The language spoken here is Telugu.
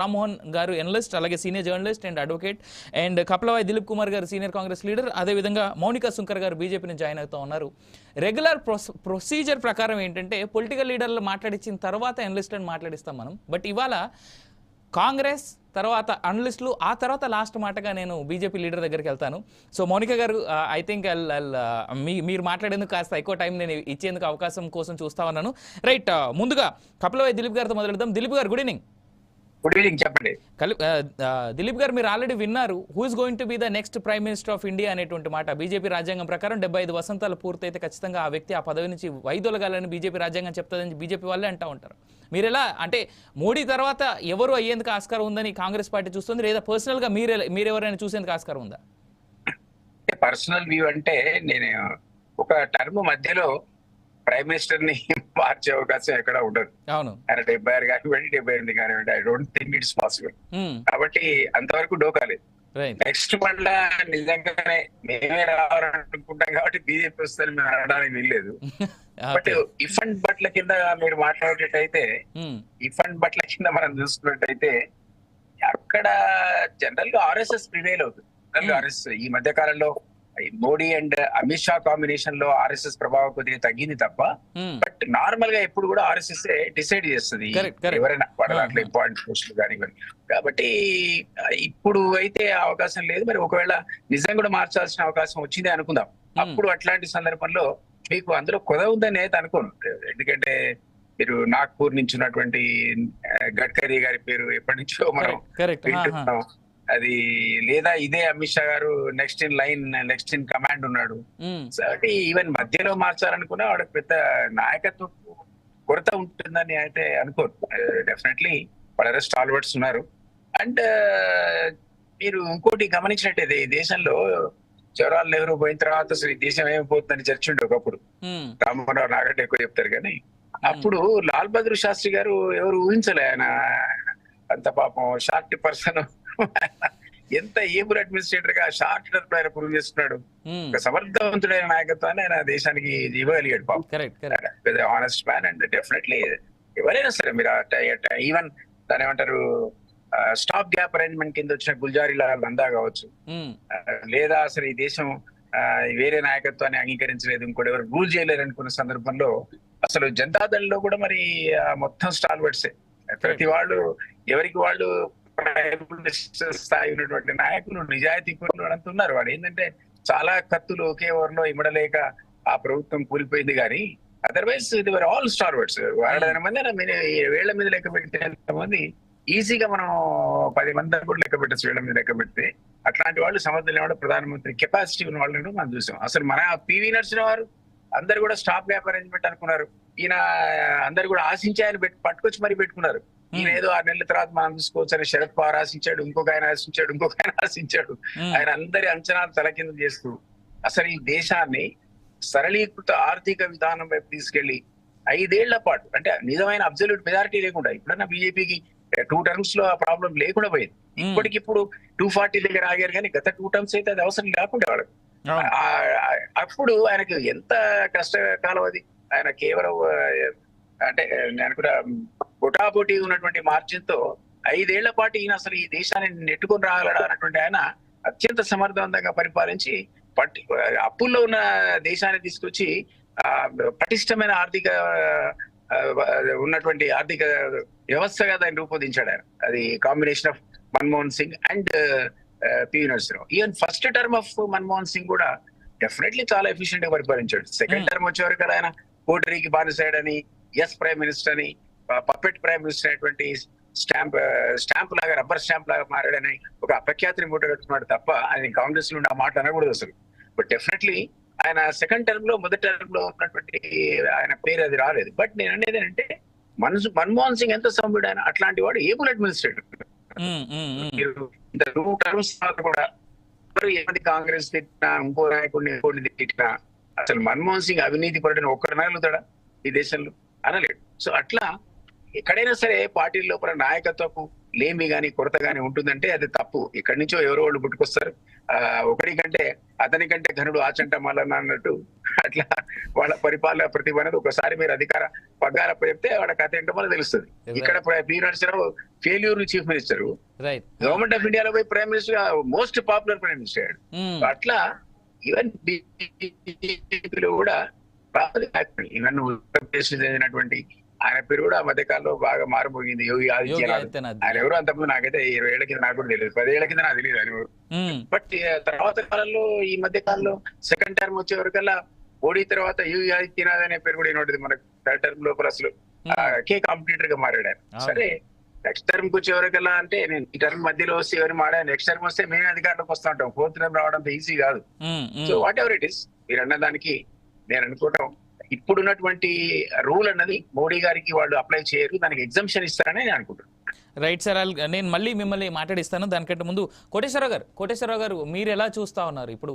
రామ్మోహన్ గారు ఎనలిస్ట్, అలాగే senior journalist and advocate, and Kapilavai Dilip Kumar గారు సీనియర్ కాంగ్రెస్ లీడర్, అదేవిధంగా మౌనిక సుంకర్ గారు బీజేపీని జాయిన్ అవుతూ ఉన్నారు. రెగ్యులర్ ప్రొసీజర్ ప్రకారం ఏంటంటే పొలిటికల్ లీడర్లు మాట్లాడించిన తర్వాత ఎనలిస్ట్లను మాట్లాడిస్తాం మనం. బట్ ఇవాళ కాంగ్రెస్ తర్వాత అనలిస్టులు, ఆ తర్వాత లాస్ట్ మాటగా నేను బీజేపీ లీడర్ దగ్గరికి వెళ్తాను. సో మౌనిక గారు, ఐ థింక్ మీరు మాట్లాడేందుకు కాస్త ఎక్కువ టైం నేను ఇచ్చేందుకు అవకాశం కోసం చూస్తా ఉన్నాను. రైట్, ముందుగా కపిలవాయి దిలీప్ గారితో మొదలెడదాం. దిలీప్ గారు, గుడ్ ఈవినింగ్. గుడ్ ఈవినింగ్, చెప్పండి. దిలీప్ గారు, మీరు ఆల్రెడీ విన్నారు who is going to be the next prime minister of India అనేటువంటి మాట. బీజేపీ రాజ్యాంగం ప్రకారం 75 వసంతాలు పూర్తయితే ఖచ్చితంగా ఆ వ్యక్తి ఆ పదవి నుంచి వైదొలగాలని బీజేపీ రాజ్యాంగం చెప్తుందని బీజేపీ వాళ్ళే అంటూ ఉంటారు. మీరు ఎలా, అంటే మోడీ తర్వాత ఎవరు అయ్యేందుకు ఆస్కారం ఉందని కాంగ్రెస్ పార్టీ చూస్తుంది, లేదా పర్సనల్ గా మీరెవరైనా చూసేందుకు ఆస్కారం ఉందా? పర్సనల్ వ్యూ అంటే, నేను ఒక టర్మ్ మధ్యలో ప్రైమ్ మినిస్టర్ ని మార్చే అవకాశం ఎక్కడ ఉండదు. అవును, ఆయన 76 కానివ్వండి, 78 కానివ్వండి, I don't think it's possible. కాబట్టి అంతవరకు డోకాలేదు. నెక్స్ట్ మళ్ళా నిజంగానే మేమే రావాలనుకుంటాం కాబట్టి బీజేపీ వస్తుందని మేము అనడానికి వీల్లేదు. బట్ ఇఫ్ అండ్ బట్ల కింద మీరు మాట్లాడేటట్టయితే, ఇఫ్ అండ్ బట్ల కింద మనం చూసుకున్నట్టయితే అక్కడ జనరల్ గా ఆర్ఎస్ఎస్ ప్రివేల్ అవుతుంది. ఆర్ఎస్ఎస్ ఈ మధ్య కాలంలో మోడీ అండ్ అమిత్ షా కాంబినేషన్ లో ఆర్ఎస్ఎస్ ప్రభావం కొద్దిగా తగ్గింది తప్ప, బట్ నార్మల్ గా ఎప్పుడు కూడా ఆర్ఎస్ఎస్ డిసైడ్ చేస్తుంది ఎవరైనా వాళ్ళ దాంట్లో ఇంపార్టెంట్ పోస్టులు కానివ్వండి. కాబట్టి ఇప్పుడు అయితే అవకాశం లేదు. మరి ఒకవేళ నిజంగా కూడా మార్చాల్సిన అవకాశం వచ్చింది అనుకుందాం, అప్పుడు అట్లాంటి సందర్భంలో మీకు అందులో కొద ఉందని అయితే అనుకోను. ఎందుకంటే మీరు నాగ్పూర్ నుంచి ఉన్నటువంటి గడ్కరీ గారి పేరు ఎప్పటి నుంచో మనం వింటున్నాం. అది లేదా ఇదే అమిత్ షా గారు next in line, next in command ఉన్నాడు. ఈవెన్ మధ్యలో మార్చాలనుకున్నా వాడికి పెద్ద నాయకత్వ కొరత ఉంటుందని అయితే అనుకోరు. డెఫినెట్లీ వాళ్ళ స్టాల్వర్డ్స్ ఉన్నారు. అండ్ మీరు ఇంకోటి గమనించినట్టయితే ఈ దేశంలో జవహర్లాల్ నెహ్రూ పోయిన తర్వాత అసలు ఈ దేశం ఏమైపోతుందని చర్చ ఉండే ఒకప్పుడు. రామ్మోహన్ రావు నాకంటే ఎక్కువ చెప్తారు కానీ అప్పుడు లాల్ బహదూర్ శాస్త్రి గారు ఎవరు ఊహించలే. ఆయన అంత పాపం షార్ట్ పర్సన్, ఎంత ఏబుల్ అడ్మినిస్ట్రేటర్ గా షార్ట్ టర్మ్ ఆయన ప్రూవ్ చేస్తున్నాడు. ఒక సమర్థవంతుడైన నాయకత్వాన్ని ఆయన దేశానికి ఇవ్వగలిగాడు పాపం. Honest man. అండ్ డెఫినెట్లీ ఎవరైనా సరే మీరు ఈవెన్ దాని ఏమంటారు స్టాప్ గ్యాప్ అరేంజ్మెంట్ కింద వచ్చిన గుల్జారీలాల్ నందా కావచ్చు, లేదా అసలు ఈ దేశం వేరే నాయకత్వాన్ని అంగీకరించలేదు, ఇంకోటి ఎవరు రూల్ చేయలేరు అనుకున్న సందర్భంలో అసలు జనతాదళ్ లో కూడా మరి మొత్తం స్టాల్వర్డ్సే. ప్రతి వాళ్ళు ఎవరికి వాళ్ళు ప్రైమ్ మినిస్టర్ స్థాయి ఉన్నటువంటి నాయకులు, నిజాయితీ అంత ఉన్నారు. వాడు ఏంటంటే చాలా కత్తులు ఒకే ఓవర్లో ఇమ్మడలేక ఆ ప్రభుత్వం కూలిపోయింది. కానీ అదర్వైజ్ ఇది వర్ ఆల్ స్టార్వర్డ్స్. 100 మంది వేళ్ల మీద లెక్క పెట్టేంత మంది ఈజీగా మనం 10 మంది కూడా లెక్క పెట్టచ్చు వేళ్ల మీద లెక్క పెడితే. అట్లాంటి వాళ్ళు సమర్థులైన ప్రధానమంత్రి కెపాసిటీ ఉన్న వాళ్ళని మనం చూసాం. అసలు మన పివి నరసింహ వారు అందరు కూడా స్టాప్ గ్యాప్ అరేంజ్మెంట్ అనుకున్నారు. ఈయన అందరు కూడా ఆశించి ఆయన పట్టుకొచ్చి మరీ పెట్టుకున్నారు. ఈయన ఏదో 6 నెలల తర్వాత మనం చూసుకోవచ్చు అని శరద్ పవార్ ఆశించాడు, ఇంకొక ఆయన ఆశించాడు, ఇంకొక ఆయన ఆశించాడు. ఆయన అందరి అంచనాలు తలకింద చేస్తూ అసలు ఈ దేశాన్ని సరళీకృత ఆర్థిక విధానం వైపు తీసుకెళ్లి 5 ఏళ్ల పాటు, అంటే నిజమైన అబ్సల్యూట్ మెజారిటీ లేకుండా, ఇప్పుడన్నా బీజేపీకి 2 టర్మ్స్ లో ఆ ప్రాబ్లం లేకుండా పోయింది. ఇప్పటికిప్పుడు 240 దగ్గర ఆగారు, కానీ గత 2 టర్మ్స్ అయితే అది అవసరం లేకుండా వాడు. అప్పుడు ఆయనకు ఎంత కష్టకాలం అది. ఆయన కేవలం అంటే నేను కూడా బొటాబొటి ఉన్నటువంటి మార్జిన్ తో 5 ఏళ్ల పాటు ఈయన అసలు ఈ దేశాన్ని నెట్టుకొని రాగలడన్నటువంటి ఆయన అత్యంత సమర్థవంతంగా పరిపాలించి అప్పుల్లో ఉన్న దేశాన్ని తీసుకొచ్చి పటిష్టమైన ఆర్థిక ఉన్నటువంటి ఆర్థిక వ్యవస్థగా దాన్ని రూపొందించాడు ఆయన. అది combination of Manmohan Singh and PV Narasimha Rao. Even first term of Manmohan Singh కూడా డెఫినెట్లీ చాలా ఎఫిషియెంట్ గా పరిపాలించాడు. సెకండ్ టర్మ్ వచ్చేవరకు ఆయన కోటరీకి బానిసాడని, ఎస్ ప్రైమ్ మినిస్టర్ అని, పప్పెట్ ప్రైమ్ మినిస్టర్ అనేటువంటి స్టాంప్ లాగా, రబ్బర్ స్టాంప్ లాగా మారాడని ఒక అపఖ్యాతిని మూటగట్టుకున్నాడు తప్ప ఆయన కాంగ్రెస్ నుండి ఆ మాట అనకూడదు అసలు. బట్ డెఫినెట్లీ ఆయన సెకండ్ టర్మ్ లో, మొదటి టర్మ్ లో ఉన్నటువంటి ఆయన పేరు అది రాలేదు. బట్ నేను అనేది ఏంటంటే మన్మోహన్ సింగ్ ఎంత సౌమ్యుడు ఆయన, అట్లాంటి వాడు ఏబుల్ అడ్మినిస్ట్రేటర్. మీరు 2 టర్మ్స్ తర్వాత కూడా ఏమంది కాంగ్రెస్ తిట్టినా, ఇంకో నాయకుడిని తిట్టినా అసలు మన్మోహన్ సింగ్ అవినీతి పరుడని ఒక్కడనగలుగుతాడా ఈ దేశంలో? అనలేడు. సో అట్లా ఎక్కడైనా సరే పార్టీ లోపల నాయకత్వపు లేమి గాని కొరత గాని ఉంటుందంటే అది తప్పు. ఎక్కడి నుంచో ఎవరో వాళ్ళు పుట్టుకొస్తారు. ఒకరి కంటే అతని కంటే ఘనుడు ఆచంట మల్లన్న అన్నట్టు అట్లా వాళ్ళ పరిపాలన ప్రతిభ అనేది ఒకసారి మీరు అధికార పగ్గాల చెప్తే వాళ్ళ కథ ఏంటో మనకు తెలుస్తుంది. ఇక్కడ P Narasimha Rao failure chief minister, government of ఇండియాలో పోయి prime minister, most popular prime minister అయ్యాడు. అట్లా ఈవెన్ బీజేపీలో కూడా ఈవెన్ ఉత్తరప్రదేశ్ చెందినటువంటి ఆయన పేరు కూడా ఆ మధ్య కాలంలో బాగా మారిపోయింది, యోగి ఆదిత్యనాథ్. ఆయన ఎవరు అంతకుముందు నాకైతే 20 ఏళ్ల కింద నాకు కూడా తెలియదు, 10 ఏళ్ల కింద నాకు తెలియదు ఆయన ఎవరు. బట్ తర్వాత కాలంలో ఈ మధ్య కాలంలో సెకండ్ టర్మ్ వచ్చే వరకల్లా మోడీ తర్వాత యోగి ఆదిత్యనాథ్ అనే పేరు కూడా ఏమంటుంది మనకు. థర్డ్ టర్మ్ లోపల అసలు కే కాంపిటీటర్ గా మారాడు ఆయన. సరే నెక్స్ట్ టర్మ్ కు వచ్చే వరకల్లా అంటే నేను ఈ టర్మ్ మధ్యలో వస్తే ఎవరు మాడా, నెక్స్ట్ టర్మ్ వస్తే మేమే అధికారంలోకి వస్తూ ఉంటాం. ఫోర్త్ టర్మ్ రావడం ఈజీ కాదు. So what ever it is, మీరు అన్న దానికి నేను అనుకోవటం ఇప్పుడున్నటువంటి రూల్ అన్నది మోడీ గారికి వాళ్ళు అప్లై చేయరు, దానికి ఎగ్జంప్షన్ ఇస్తారని నేను అనుకుంటున్నాను. రైట్ సార్, నేను మళ్ళీ మిమ్మల్ని మాట్లాడిస్తాను. దానికంటే ముందు కోటేశ్వరరావు గారు మీరు ఎలా చూస్తా ఉన్నారు ఇప్పుడు